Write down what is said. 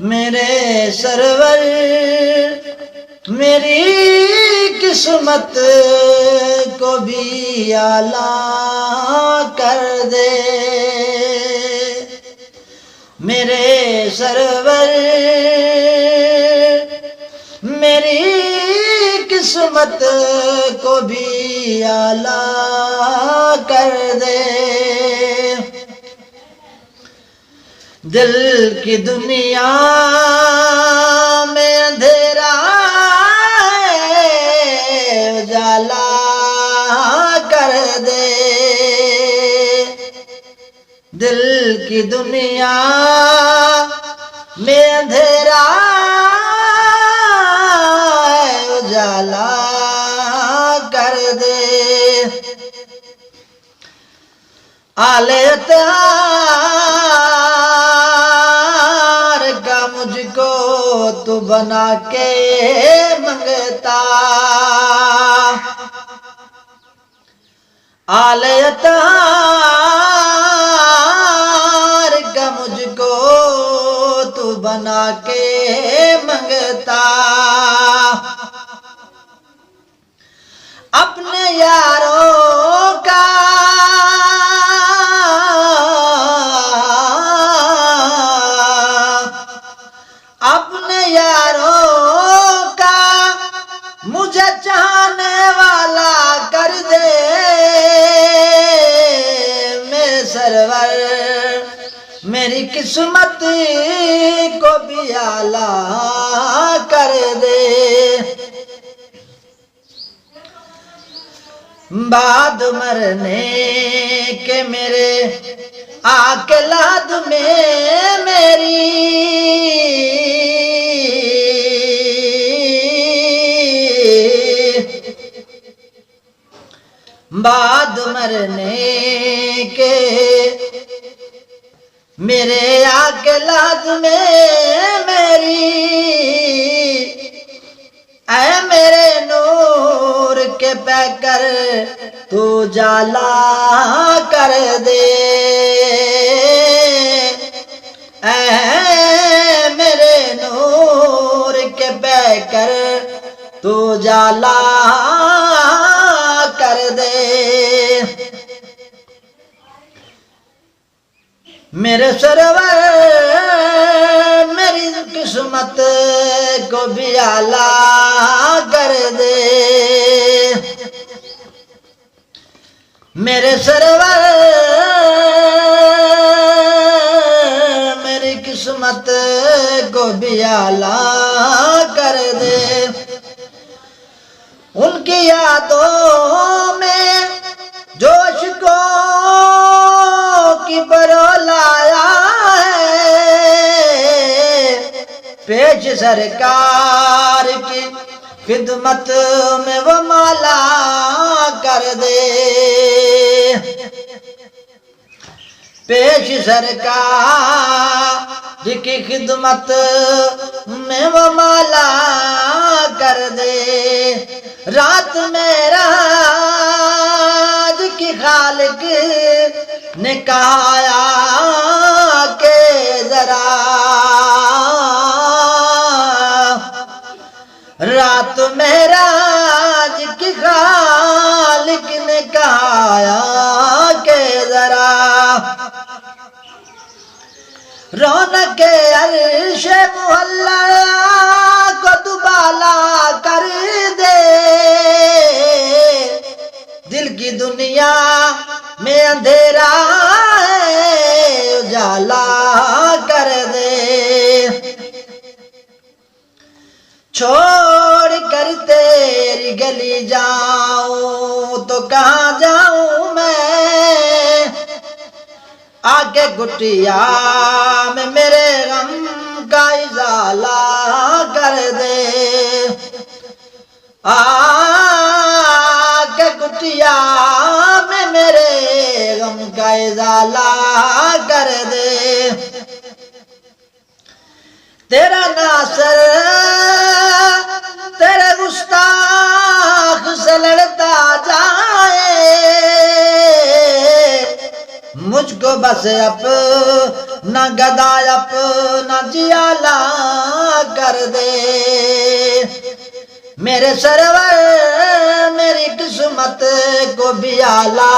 मेरे सरवर मेरी किस्मत को भी आला कर दे। मेरे सरवर मेरी किस्मत को भी आला कर दे। दिल की दुनिया में अंधेरा उजाला कर दे। दिल की दुनिया में अंधेरा उजाला कर दे। आले मुझको तू बना के मंगता। आले तार का मुझको तू बना के मंगता। अपने यारों का अपने यारों का मुझे चाहने वाला कर दे। मेरे सरवर मेरी किस्मत को भी आला कर दे। बाद मरने के मेरे आके लाद में मेरी बाद मरने के मेरे आके लाद में मेरी ऐ मेरे नूर के पैकर तू जाला कर दे। ऐ मेरे नूर के पैकर तू जाला कर दे। मेरे सरवर मेरी किस्मत को भी आला कर दे। मेरे सरवर मेरी किस्मत को भी आला कर दे। उनकी यादों में जोश को की बरलाया है। पेश सरकार की खिदमत में वो माला कर दे। पेश सरकार की खिदमत में वो माला कर दे। रात में राज की खालिक ने कहा के जरा रात में राज की खालिक ने कहा के जरा रौनक अर्श मुहल्ला को दुबाला कर दे। दिल की दुनिया में अंधेरा है उजाला कर दे। छोड़ कर तेरी गली जाऊं तो कहाँ जाऊं मैं। आगे कुटिया में मेरे गम का इजाला कर दे। आगे कुटिया में मेरे गम का इजाला कर दे। तेरा नासर तेरे गुस्ताख से बस अपना गदा अपना जियाला कर दे। मेरे सरवर मेरी किस्मत को भी आला